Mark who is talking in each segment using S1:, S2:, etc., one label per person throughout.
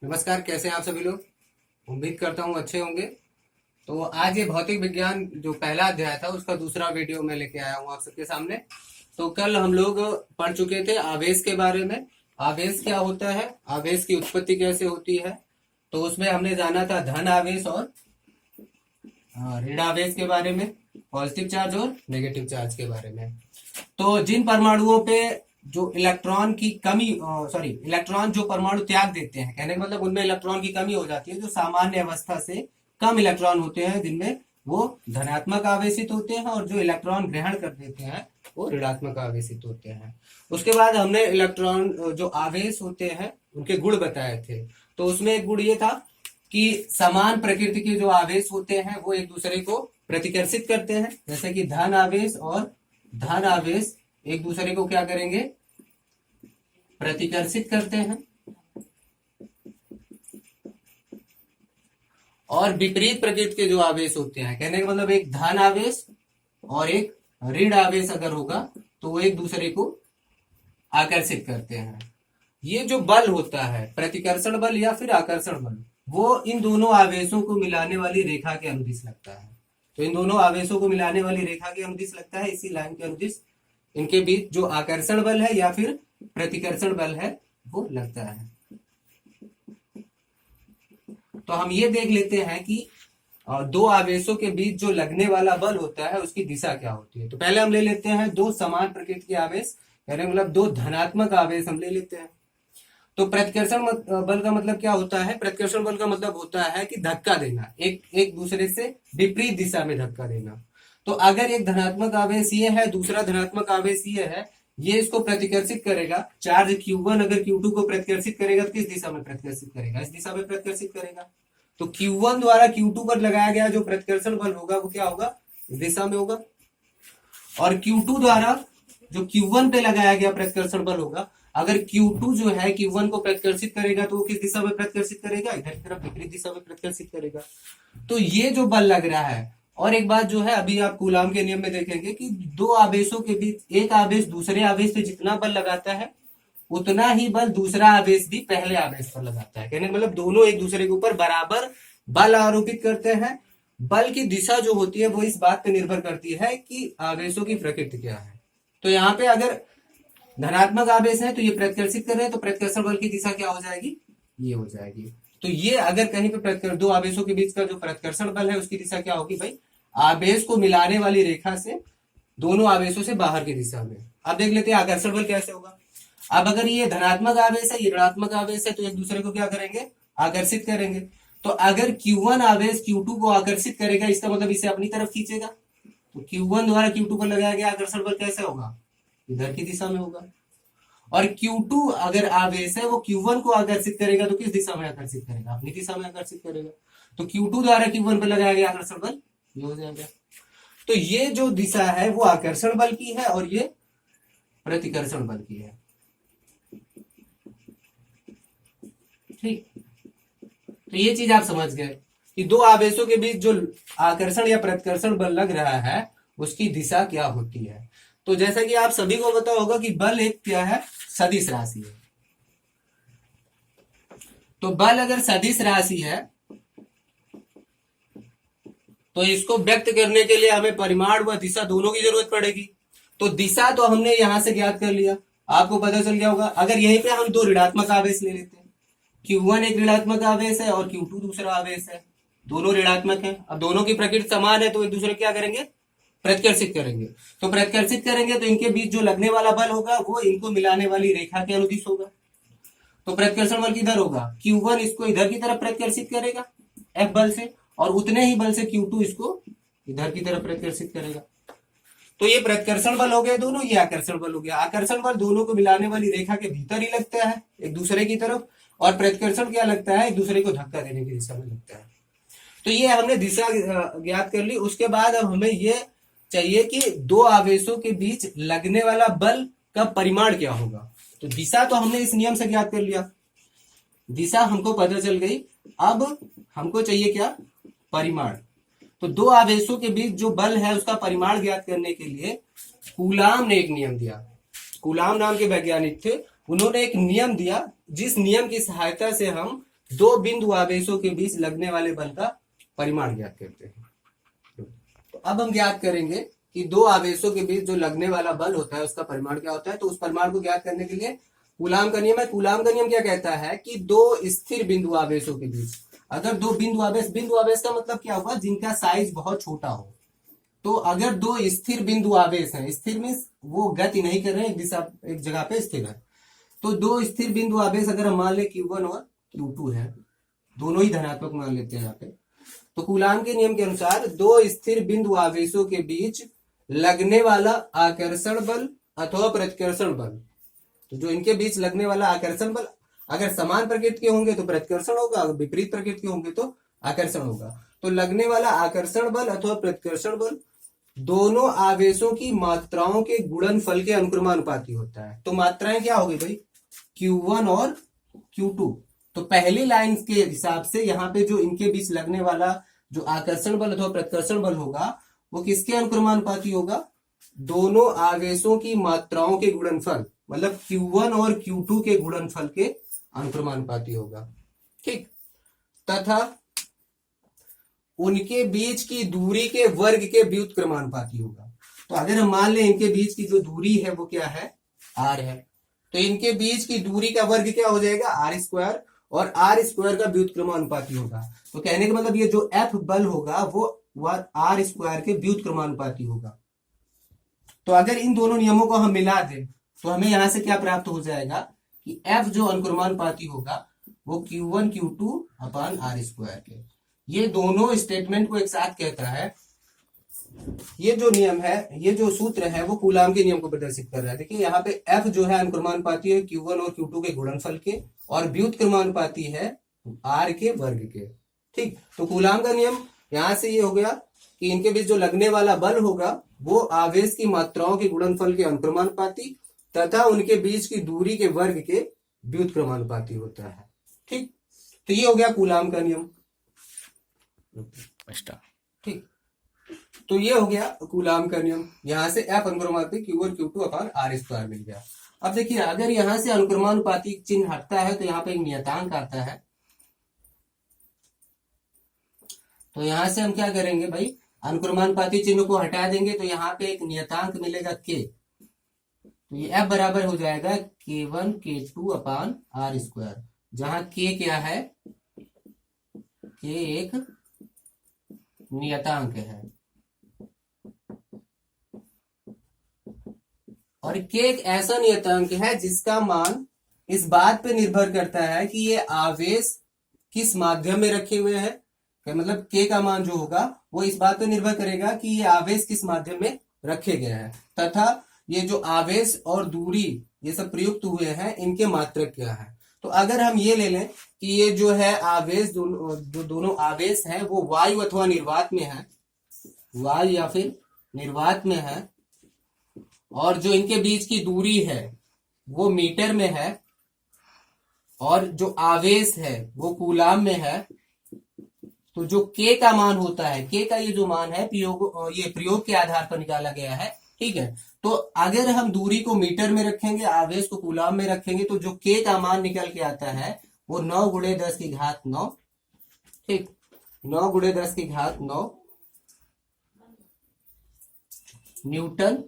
S1: नमस्कार, कैसे हैं आप सभी लोग। उम्मीद करता हूँ अच्छे होंगे। तो आज ये भौतिक विज्ञान जो पहला अध्याय था उसका दूसरा वीडियो मैं लेके आया हूँ आप सबके सामने। तो कल हम लोग पढ़ चुके थे आवेश के बारे में। आवेश क्या होता है, आवेश की उत्पत्ति कैसे होती है। तो उसमें हमने जाना था धन आवेश और ऋण आवेश के बारे में, पॉजिटिव चार्ज और नेगेटिव चार्ज के बारे में। तो जिन परमाणुओं पे जो इलेक्ट्रॉन की कमी इलेक्ट्रॉन जो परमाणु त्याग देते हैं, कहने का मतलब उनमें इलेक्ट्रॉन की कमी हो जाती है, जो सामान्य अवस्था से कम इलेक्ट्रॉन होते हैं जिनमें वो धनात्मक आवेशित होते हैं, और जो इलेक्ट्रॉन ग्रहण कर देते हैं वो ऋणात्मक आवेशित होते हैं। उसके बाद हमने इलेक्ट्रॉन जो आवेश होते हैं उनके गुण बताए थे। तो उसमें एक गुण ये था कि समान प्रकृति के जो आवेश होते हैं वो एक दूसरे को प्रतिकर्षित करते हैं, जैसे कि धन आवेश और धन आवेश एक दूसरे को क्या करेंगे, प्रतिकर्षित करते हैं। और विपरीत प्रकृति के जो आवेश होते हैं, कहने का मतलब एक धन आवेश और एक ऋण आवेश अगर होगा तो वो एक दूसरे को आकर्षित करते हैं। ये जो बल होता है, प्रतिकर्षण बल या फिर आकर्षण बल, वो इन दोनों आवेशों को मिलाने वाली रेखा के अनुदिश लगता है। तो इन दोनों आवेशों को मिलाने वाली रेखा के अनुदिश लगता है, इसी लाइन के अनुदिश इनके बीच जो आकर्षण बल है या फिर प्रतिकर्षण बल है वो लगता है। तो हम ये देख लेते हैं कि दो आवेशों के बीच जो लगने वाला बल होता है उसकी दिशा क्या होती है। तो पहले हम ले लेते हैं दो समान प्रकृति के आवेश, यानी मतलब दो धनात्मक आवेश हम ले लेते हैं। तो प्रतिकर्षण बल का मतलब क्या होता है, प्रतिकर्षण बल का मतलब होता है कि धक्का देना, एक दूसरे से विपरीत दिशा में धक्का देना। तो अगर एक धनात्मक आवेश ये है, दूसरा धनात्मक आवेश ये है, ये इसको प्रतिकर्षित करेगा। चार्ज Q1 अगर Q2 को प्रतिकर्षित करेगा तो किस दिशा में प्रतिकर्षित करेगा, इस दिशा में प्रतिकर्षित करेगा। तो Q1 द्वारा Q2 पर लगाया गया जो प्रतिकर्षण बल होगा वो क्या होगा, इस दिशा में होगा। और Q2 द्वारा जो Q1 पे लगाया गया प्रतिकर्षण बल होगा, अगर Q2 जो है Q1 को प्रतिकर्षित करेगा तो वो किस दिशा में प्रतिकर्षित करेगा, इधर की तरफ विपरीत दिशा में प्रतिकर्षित करेगा। तो ये जो बल लग रहा है। और एक बात जो है, अभी आप कूलाम के नियम में देखेंगे कि दो आवेशों के बीच एक आवेश दूसरे आवेश पे जितना बल लगाता है उतना ही बल दूसरा आवेश भी पहले आवेश पर लगाता है। कहने मतलब दोनों एक दूसरे के ऊपर बराबर बल आरोपित करते हैं। बल की दिशा जो होती है वो इस बात पे निर्भर करती है कि आवेशों की प्रकृति क्या है। तो यहाँ पे अगर धनात्मक आवेश है तो ये प्रतिकर्षित कर रहे हैं, तो प्रतिकर्षण बल की दिशा क्या हो जाएगी, ये हो जाएगी। तो ये अगर कहीं पे दो आवेशों के बीच का जो प्रतिकर्षण बल है उसकी दिशा क्या होगी भाई, आवेश को मिलाने वाली रेखा से दोनों आवेशों से बाहर की दिशा में। अब देख लेते हैं आकर्षण बल कैसे होगा। अब अगर ये धनात्मक आवेश है, ये ऋणात्मक आवेश है, तो एक दूसरे को क्या करेंगे, आकर्षित करेंगे। तो अगर Q1 आवेश Q2 को आकर्षित करेगा, इसका मतलब इसे अपनी तरफ खींचेगा। तो Q1 द्वारा Q2 पर लगाया गया आकर्षण बल कैसे होगा, इधर की दिशा में होगा। और Q2 अगर आवेश है वो Q1 को आकर्षित करेगा तो किस दिशा में आकर्षित करेगा, अपनी दिशा में आकर्षित करेगा। तो Q2 द्वारा Q1 पर लगाया गया आकर्षण बल ये हो जाएगा। तो ये जो दिशा है वो आकर्षण बल की है और ये प्रतिकर्षण बल की है। ठीक, तो ये चीज आप समझ गए कि दो आवेशों के बीच जो आकर्षण या प्रतिकर्षण बल लग रहा है उसकी दिशा क्या होती है। तो जैसा कि आप सभी को पता होगा कि बल एक क्या है, सदिश राशि है। तो बल अगर सदिश राशि है तो इसको व्यक्त करने के लिए हमें परिमाण व दिशा दोनों की जरूरत पड़ेगी। तो दिशा तो हमने यहां से ज्ञात कर लिया, आपको पता चल गया होगा। अगर यहीं पे हम दो ऋणात्मक आवेश ले लेते हैं, Q1 एक ऋणात्मक आवेश है और Q2 दूसरा आवेश है, दोनों ऋणात्मक है। अब दोनों की प्रकृति समान है तो एक दूसरे क्या करेंगे, प्रतिकर्षित करेंगे। तो प्रतिकर्षित करेंगे तो इनके बीच जो लगने वाला बल होगा वो इनको मिलाने वाली रेखा के अनुदिश होगा। तो प्रतिकर्षण बल किधर होगा, Q1 इसको इधर की तरफ प्रतिकर्षित करेगा F बल से, और उतने ही बल से Q2 इसको इधर की तरफ प्रतिकर्षित करेगा। तो ये प्रतिकर्षण बल हो गए दोनों, ये आकर्षण बल हो गया। आकर्षण बल दोनों को मिलाने वाली रेखा के भीतर ही लगता है एक दूसरे की तरफ, और प्रतिकर्षण क्या लगता है, एक दूसरे को धक्का देने की दिशा में लगता है। तो ये हमने दिशा ज्ञात कर ली। उसके बाद अब हमें ये चाहिए कि दो आवेशों के बीच लगने वाला बल का परिमाण क्या होगा। तो दिशा तो हमने इस नियम से ज्ञात कर लिया, दिशा हमको पता चल गई। अब हमको चाहिए क्या, परिमाण। तो दो आवेशों के बीच जो बल है उसका परिमाण ज्ञात करने के लिए कूलाम ने एक नियम दिया। कूलाम नाम के वैज्ञानिक थे, उन्होंने एक नियम दिया जिस नियम की सहायता से हम दो बिंदु आवेशों के बीच लगने वाले बल का परिमाण ज्ञात करते हैं। तो अब हम ज्ञात करेंगे कि दो आवेशों के बीच जो लगने वाला बल होता है उसका परिमाण क्या होता है। तो उस परिमाण को ज्ञात करने के लिए कूलाम का नियम है। कूलाम का नियम क्या कहता है कि दो स्थिर बिंदु आवेशों के बीच, अगर दो बिंदु आवेश का मतलब क्या होगा, जिनका साइज बहुत छोटा हो। तो अगर दो स्थिर बिंदु आवेश हैं, स्थिर मीन्स वो गति नहीं कर रहे हैं, एक दिशा एक जगह पे स्थिर है। तो दो स्थिर बिंदु आवेश अगर हम मान ले Q1 और Q2 है, दोनों ही धनात्मक मान लेते हैं यहाँ पे। तो कूलाम के नियम के अनुसार दो स्थिर बिंदु आवेशों के बीच लगने वाला आकर्षण बल अथवा प्रतिकर्षण बल, तो जो इनके बीच लगने वाला आकर्षण बल अगर समान प्रकृति के होंगे तो प्रतिकर्षण होगा, अगर विपरीत प्रकृति के होंगे तो आकर्षण होगा। तो लगने वाला आकर्षण बल अथवा प्रतिकर्षण बल दोनों आवेशों की मात्राओं के गुणनफल के अनुक्रमानुपाती होता है। तो मात्राएं क्या होगी भाई, Q1 और Q2। तो पहली लाइन के हिसाब से यहाँ पे जो इनके बीच लगने वाला जो आकर्षण बल अथवा प्रतिकर्षण बल होगा वो किसके अनुक्रमानुपाती होगा, दोनों आवेशों की मात्राओं के गुणनफल, मतलब Q1 और Q2 के गुणनफल के अनुक्रमानुपाती होगा। ठीक, तथा उनके बीच की दूरी के वर्ग के व्युत्क्रमानुपाती होगा। तो अगर हम मान लें इनके बीच की जो दूरी है वो क्या है, r है, तो इनके बीच की दूरी का वर्ग क्या हो जाएगा, r², और r² का व्युत्क्रमानुपाती होगा। तो कहने का मतलब ये जो F बल होगा वो r² के व्युत्क्रमानुपाती होगा। तो अगर इन दोनों नियमों को हम मिला दें तो हमें यहां से क्या प्राप्त हो जाएगा कि F जो अनुक्रमानुपाती होगा वो Q1 Q2 अपान r² के। ये दोनों स्टेटमेंट को एक साथ कहता है। ये जो नियम है, ये जो सूत्र है वो कूलाम के नियम को प्रदर्शित कर रहा है। देखिए यहाँ पे F जो है अनुक्रमानुपाती है Q1 और Q2 के गुणनफल के, और व्युत्क्रमानुपाती है R के वर्ग के। ठीक, तो कूलाम का नियम यहां से ये हो गया कि इनके बीच जो लगने वाला बल होगा वो आवेश की मात्राओं के गुणनफल के अनुक्रमानुपाती तथा उनके बीच की दूरी के वर्ग के व्युत्क्रमानुपाती होता है। ठीक, तो ये हो गया कूलाम का नियम। ठीक, तो ये हो गया कूलाम का नियम। यहां से F अनुक्रमानुपाती Q1 Q2 अपान r² मिल गया। अब देखिए अगर यहां से अनुक्रमानुपाती चिन्ह हटता है तो यहाँ पे एक नियतांक आता है। तो यहां से हम क्या करेंगे भाई, अनुक्रमानुपाती चिन्ह को हटा देंगे तो यहाँ पे एक नियतांक मिलेगा K। तो ये F बराबर हो जाएगा K1 K2 अपान r², जहां K क्या है, K एक नियतांक है और K एक ऐसा नियतांक है जिसका मान इस बात पे निर्भर करता है कि ये आवेश किस माध्यम में रखे हुए हैं। मतलब K का मान जो होगा वो इस बात पे निर्भर करेगा कि ये आवेश किस माध्यम में रखे गए हैं तथा ये जो आवेश और दूरी ये सब प्रयुक्त हुए हैं इनके मात्रक क्या है। तो अगर हम ये ले लें कि ये जो है आवेश जो दोनों आवेश हैं वो वायु अथवा निर्वात में है, वायु या फिर निर्वात में है, और जो इनके बीच की दूरी है वो मीटर में है, और जो आवेश है वो कूलाम में है। तो जो K का मान होता है, K का ये जो मान है ये प्रयोग के आधार पर निकाला गया है। ठीक है, तो अगर हम दूरी को मीटर में रखेंगे, आवेश को कूलाम में रखेंगे, तो जो K का मान निकल के आता है वो 9 × 10⁹। ठीक, 9 × 10⁹ न्यूटन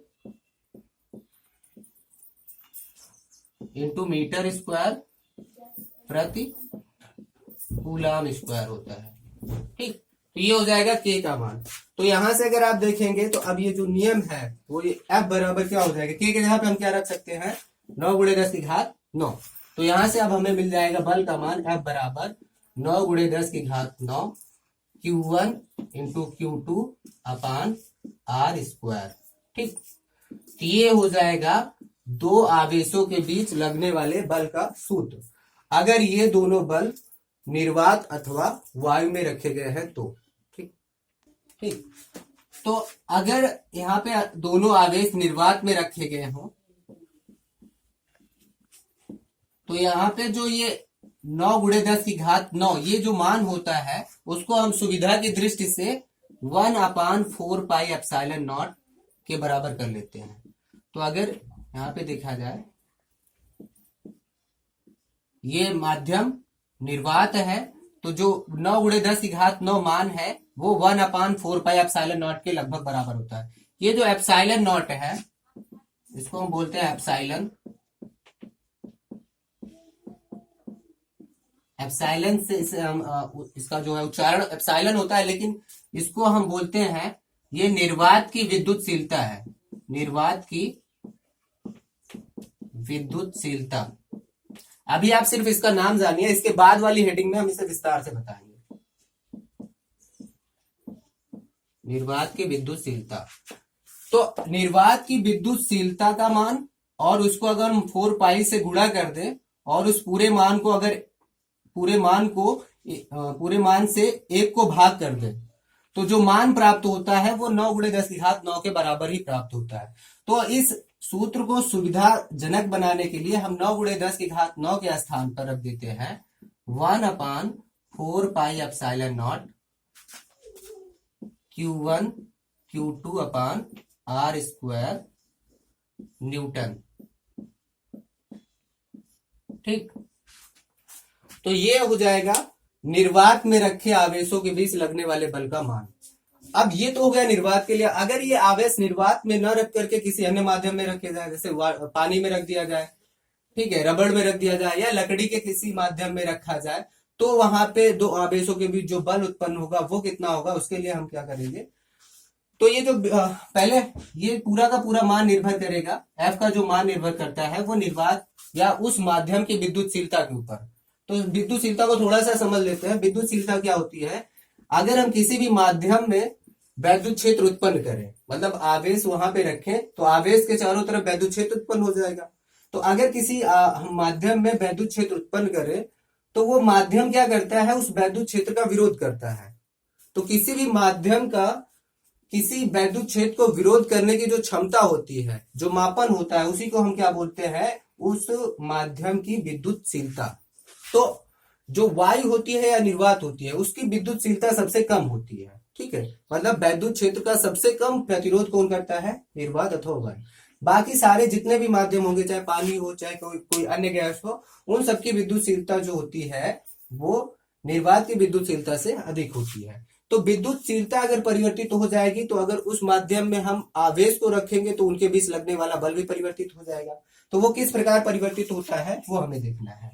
S1: इंटू मीटर स्क्वायर प्रति कूलाम स्क्वायर होता है। ठीक, तो ये हो जाएगा K का मान। तो यहां से अगर आप देखेंगे तो अब ये जो नियम है वो ये F बराबर क्या हो जाएगा, K के जगह पे हम क्या रख सकते हैं, 9 × 10⁹। तो यहां से अब हमें मिल जाएगा बल का मान F बराबर 9 × 10⁹ Q1 इंटू Q2 अपान r²। ठीक, तो ये हो जाएगा दो आवेशों के बीच लगने वाले बल का सूत्र, अगर ये दोनों बल निर्वात अथवा वायु में रखे गए हैं तो। ठीक, ठीक, तो अगर यहाँ पे दोनों आवेश निर्वात में रखे गए हों तो यहाँ पे जो ये 9 × 10⁹ ये जो मान होता है उसको हम सुविधा की दृष्टि से 1/4πε0 के बराबर कर लेते हैं। तो अगर यहाँ पे देखा जाए ये माध्यम निर्वात है तो जो 9 × 10⁻⁹ मान है वो 1/4π∈0 के लगभग बराबर होता है। ये जो ε0 है इसको हम बोलते हैं एप्सिलॉन। एप्सिलॉन से इसका जो है उच्चारण एप्सिलॉन होता है, लेकिन इसको हम बोलते हैं ये निर्वात की विद्युतशीलता है। निर्वात की विद्युतशीलता। अभी आप सिर्फ इसका नाम जानिए, इसके बाद वाली हेडिंग में हम इसे विस्तार से बताएंगे। निर्वात की विद्युतशीलता। तो निर्वात की विद्युतशीलता का मान और उसको अगर हम 4π से गुणा कर दें और उस पूरे मान को अगर पूरे मान से 1 को भाग कर दें तो जो मान प्राप्त होता है वो 9 × 10⁻⁹ के बराबर ही प्राप्त होता है। तो इस सूत्र को सुविधाजनक बनाने के लिए हम 9 × 10⁻⁹ के स्थान पर रख देते हैं 1/4πε0 Q1 Q2/r² न्यूटन। ठीक, तो ये हो जाएगा निर्वात में रखे आवेशों के बीच लगने वाले बल का मान। अब ये तो हो गया निर्वात के लिए। अगर ये आवेश निर्वात में न रख करके किसी अन्य माध्यम में रखे जाए, जैसे पानी में रख दिया जाए, ठीक है, रबड़ में रख दिया जाए या लकड़ी के किसी माध्यम में रखा जाए, तो वहां पे दो आवेशों के बीच जो बल उत्पन्न होगा वो कितना होगा, उसके लिए हम क्या करेंगे। तो ये जो पहले ये पूरा का पूरा मान निर्भर करेगा, एफ का जो मान निर्भर करता है वो निर्वात या उस माध्यम की विद्युतशीलता के ऊपर। तो विद्युतशीलता को थोड़ा सा समझ लेते हैं। विद्युतशीलता क्या होती है? अगर हम किसी भी माध्यम में वैद्युत क्षेत्र उत्पन्न करें, मतलब आवेश वहां पे रखें तो आवेश के चारों तरफ वैद्युत क्षेत्र उत्पन्न हो जाएगा। तो अगर किसी माध्यम में वैद्युत क्षेत्र उत्पन्न करें तो वो माध्यम क्या करता है, उस वैद्युत क्षेत्र का विरोध करता है। तो किसी भी माध्यम का किसी वैद्युत क्षेत्र को विरोध करने की जो क्षमता होती है, जो मापन होता है, उसी को हम क्या बोलते हैं, उस माध्यम की विद्युतशीलता। तो जो वायु होती है या निर्वात होती है उसकी विद्युतशीलता सबसे कम होती है। ठीक है, मतलब वैद्युत क्षेत्र का सबसे कम प्रतिरोध कौन करता है, निर्वात अथवा वायु। बाकी सारे जितने भी माध्यम होंगे, चाहे पानी हो चाहे कोई अन्य गैस हो, उन सबकी विद्युतशीलता जो होती है वो निर्वात की विद्युतशीलता से अधिक होती है। तो विद्युतशीलता अगर परिवर्तित हो जाएगी तो अगर उस माध्यम में हम आवेश को रखेंगे तो उनके बीच लगने वाला बल भी परिवर्तित हो जाएगा। तो वो किस प्रकार परिवर्तित होता है वो हमें देखना है।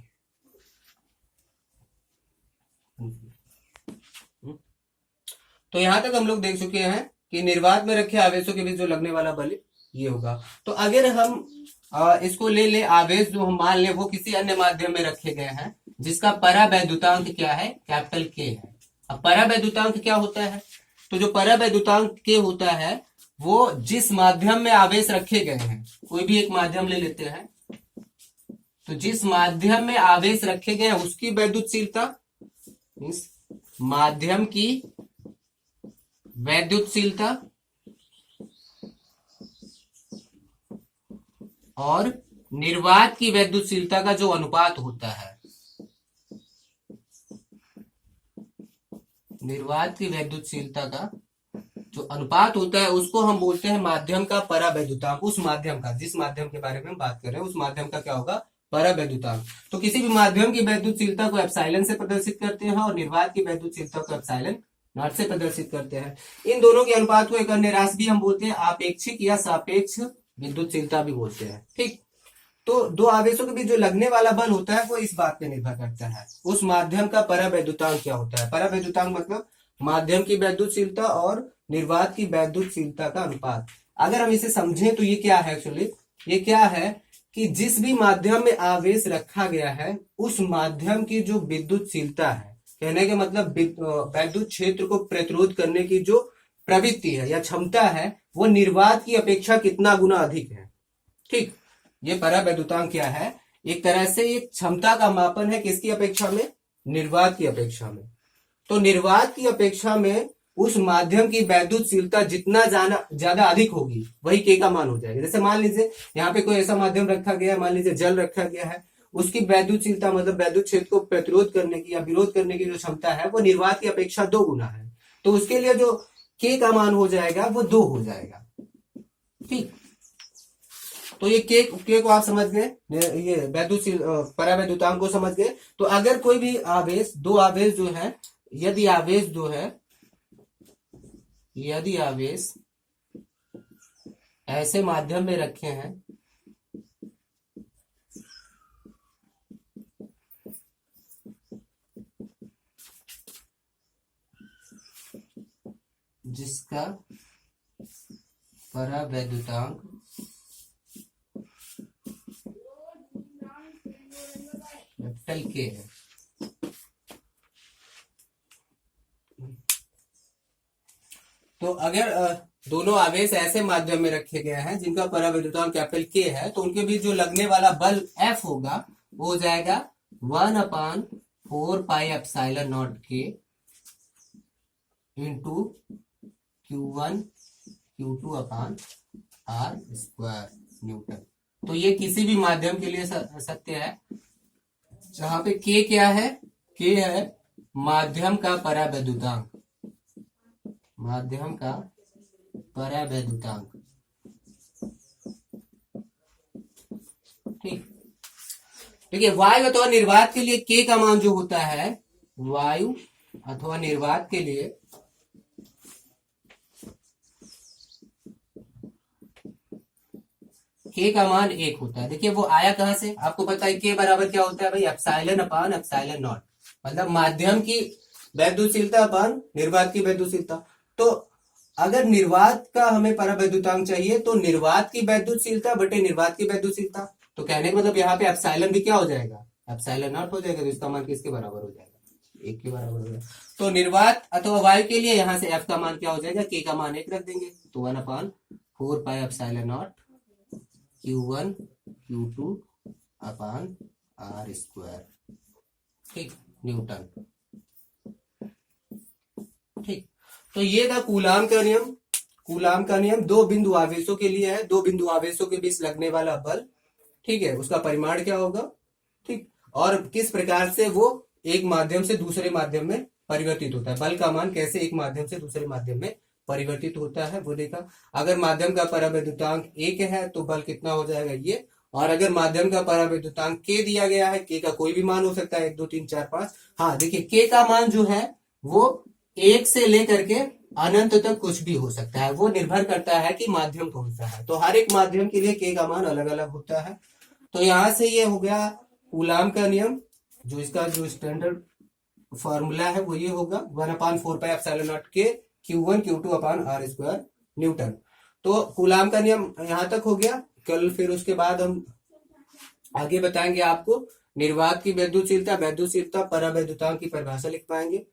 S1: तो यहां तक हम लोग देख चुके हैं कि निर्वात में रखे आवेशों के बीच जो लगने वाला बल ये होगा। तो अगर हम इसको ले आवेश जो हम मान ले वो किसी अन्य माध्यम में रखे गए हैं जिसका परावैद्युतांक क्या है, कैपिटल के है। अब परावैद्युतांक क्या होता है, तो जो परावैद्युतांक के होता है वो जिस माध्यम में आवेश रखे गए हैं, कोई भी एक माध्यम ले लेते हैं, तो जिस माध्यम में आवेश रखे गए हैं उसकी वैद्युतशीलता, इस माध्यम की वैद्युतशीलता और निर्वात की वैद्युतशीलता का जो अनुपात होता है, निर्वात की वैद्युतशीलता का जो अनुपात होता है उसको हम बोलते हैं माध्यम का परावैद्युतांक। उस माध्यम का, जिस माध्यम के बारे में हम बात कर रहे हैं उस माध्यम का क्या होगा, परावैद्युतांक। तो किसी भी माध्यम की वैद्युतशीलता को एप्सिलॉन से प्रदर्शित करते हैं और निर्वात की वैद्युतशीलता को एप्सिलॉन नॉट से प्रदर्शित करते हैं। इन दोनों के अनुपात को एक अन्य राशि भी हम बोलते हैं आपेक्षिक या सापेक्ष विद्युतशीलता भी बोलते हैं। ठीक, तो दो आवेशों के बीच जो लगने वाला बल होता है वो इस बात पे निर्भर करता है उस माध्यम का परावैद्युतांक क्या होता है। परावैद्युतांक मतलब माध्यम की वैद्युतशीलता और निर्वात की वैद्युतशीलता का अनुपात। अगर हम इसे समझें तो ये क्या है, एक्चुअली ये क्या है कि जिस भी माध्यम में आवेश रखा गया है उस माध्यम की जो विद्युतशीलता है, कहने का मतलब वैद्युत क्षेत्र को प्रतिरोध करने की जो प्रवृत्ति है या क्षमता है वो निर्वात की अपेक्षा कितना गुना अधिक है। ठीक, ये परावैद्युतांक क्या है, एक तरह से एक क्षमता का मापन है किसकी अपेक्षा में, निर्वात की अपेक्षा में। तो निर्वात की अपेक्षा में उस माध्यम की वैद्युतशीलता जितना ज्यादा अधिक होगी वही के का मान हो जाएगा। जैसे मान लीजिए यहाँ पे कोई ऐसा माध्यम रखा गया है, मान लीजिए जल रखा गया है, उसकी वैद्युतशीलता मतलब वैद्युत क्षेत्र को प्रतिरोध करने की या विरोध करने की जो क्षमता है वो निर्वात की अपेक्षा 2 गुना है। तो उसके लिए जो के का मान हो जाएगा वो 2 हो जाएगा। ठीक, तो ये के को आप समझ गए, ये वैद्युत परावैद्युतांक को समझ गए। तो अगर कोई भी आवेश, दो आवेश जो है, यदि आवेश जो है, यदि आवेश ऐसे माध्यम में रखे हैं जिसका परावैद्युतांक कैपिटल के है, तो अगर दोनों आवेश ऐसे माध्यम में रखे गए हैं जिनका परावैद्युतांक कैपिटल के है, तो उनके बीच जो लगने वाला बल F होगा वो हो जाएगा 1/4πε0 के इंटू Q1 Q2 अपान R स्क्वायर न्यूटन। तो ये किसी भी माध्यम के लिए सत्य है जहां पे K क्या है, K है माध्यम का परावैद्युतांक, माध्यम का परावैद्युतांक। ठीक है, वायु अथवा निर्वात के लिए K का मान जो होता है, वायु अथवा निर्वात के लिए K का मान 1 होता है। देखिए वो आया कहां से, आपको पता है K बराबर क्या होता है भाई, एप्सिलॉन अपान एप्सिलॉन नॉट, मतलब माध्यम की वैद्युतशीलता अपान निर्वात की वैद्युतशीलता। तो अगर निर्वात का हमें परावैद्युतांक चाहिए तो निर्वात की वैद्युतशीलता बटे निर्वात की वैद्युतशीलता, तो कहने का मतलब यहाँ पे एप्सिलॉन भी क्या हो जाएगा, एप्सिलॉन नॉट हो जाएगा। तो इसका मान किसके बराबर हो जाएगा, 1 के बराबर हो जाएगा। तो निर्वात अथवा वायु के लिए यहाँ से F का मान क्या हो जाएगा, K का मान 1 रख देंगे, तो 1/4πε0 Q1 Q2 अपान R स्क्वायर, ठीक, न्यूटन। ठीक, तो ये था कूलाम का नियम। कूलाम का नियम दो बिंदु आवेशों के लिए है, दो बिंदु आवेशों के बीच लगने वाला बल, ठीक है, उसका परिमाण क्या होगा, ठीक, और किस प्रकार से वो एक माध्यम से दूसरे माध्यम में परिवर्तित होता है, बल का मान कैसे एक माध्यम से दूसरे माध्यम में परिवर्तित होता है वो देखा। अगर माध्यम का परावैद्युतांक 1 है तो बल कितना हो जाएगा ये, और अगर माध्यम का परावैद्युतांक K दिया गया है, K का कोई भी मान हो सकता है, 1 2 3 4 5। हाँ देखिए K का मान जो है वो 1 से लेकर के अनंत तक कुछ भी हो सकता है, वो निर्भर करता है कि माध्यम कौन सा है। तो हर एक माध्यम के लिए K का मान अलग अलग होता है। तो यहां से ये हो गया कूलाम का नियम, जो इसका जो स्टैंडर्ड फॉर्मूला है वो ये होगा 1/4πε0 के Q1 Q2 अपान R स्क्वायर न्यूटन। तो कूलाम का नियम यहां तक हो गया। कल फिर उसके बाद हम आगे बताएंगे आपको निर्वात की वैद्युतशीलता, वैद्युतशीलता, परावैद्युतांक की परिभाषा लिख पाएंगे,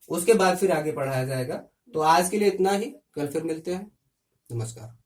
S1: उसके बाद फिर आगे पढ़ाया जाएगा। तो आज के लिए इतना ही, कल फिर मिलते हैं, नमस्कार।